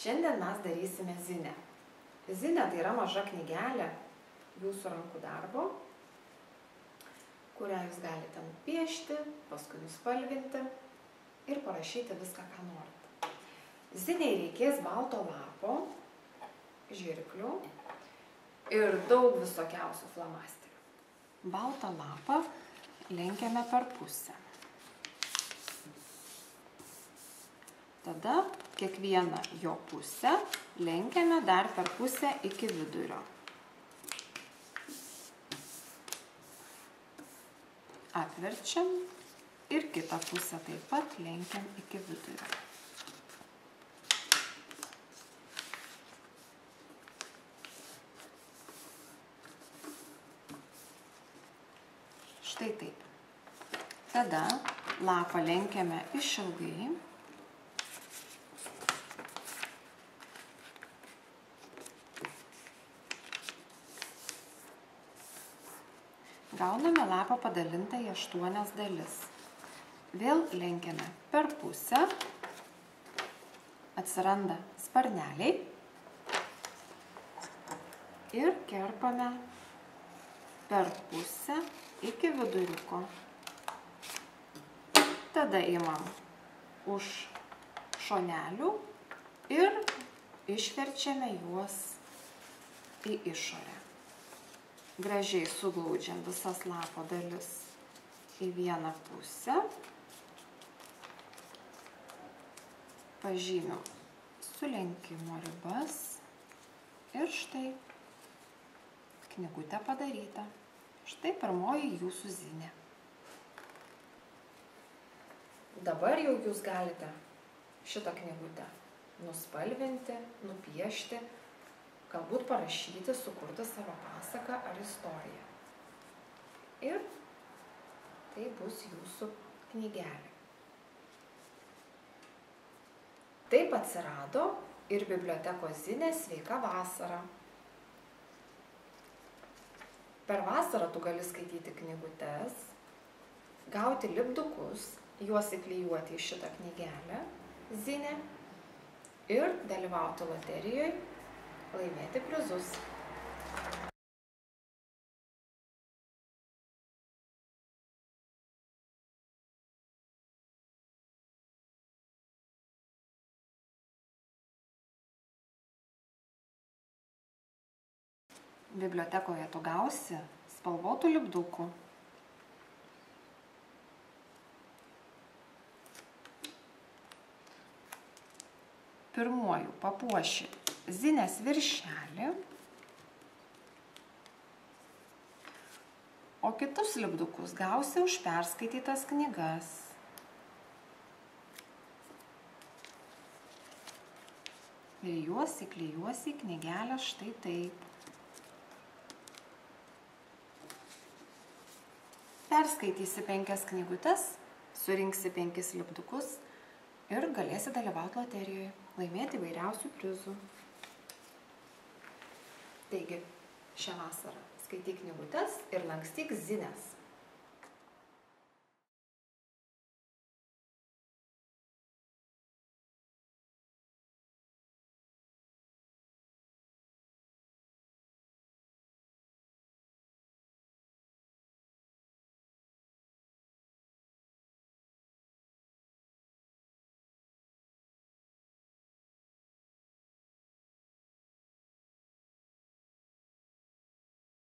Šiandien mes darysime zinę. Zinė tai yra maža knygelė jūsų rankų darbo, kurią jūs galite nupiešti, paskui nuspalvinti ir parašyti viską, ką norite. Ziniai reikės balto lapo, žirklių ir daug visokiausių flomasterių. Baltą lapą lenkiame per pusę. Tada kiekvieną jo pusę lenkiame dar per pusę iki vidurio. Apverčiam ir kitą pusę taip pat lenkiam iki vidurio. Štai taip. Tada lapą lenkiame išilgai. Gauname lapą padalintą į 8 dalis. Vėl lenkiame per pusę, atsiranda sparneliai ir kerpame per pusę iki viduriuko. Tada imam už šonelių ir išverčiame juos į išorę. Gražiai suglaudžiam visas lapo dalis į vieną pusę. Pažymim sulenkimo ribas ir štai knygutė padaryta. Štai pirmoji jūsų zinė. Dabar jau jūs galite šitą knygutę nuspalvinti, nupiešti, galbūt parašyti, sukurti savo pasaką ar istoriją. Ir tai bus jūsų knygelė. Taip atsirado ir bibliotekos zinė Sveika vasara. Per vasarą tu gali skaityti knygutes, gauti lipdukus, juos įklijuoti į šitą knygelę, zinę ir dalyvauti loterijoje, laimėti prizus. Bibliotekoje tu gausi spalvotų lipdukų. Pirmuoju papuoši zinės viršelį, o kitus lipdukus gausi už perskaitytas knygas. Ir juos įklijuosi į knygelę štai taip. Perskaitysi 5 knygutes, surinksi 5 lipdukus ir galėsi dalyvauti loterijoje, laimėti įvairiausių prizų. Taigi, šią vasarą skaityk knygutes ir lankstyk zines.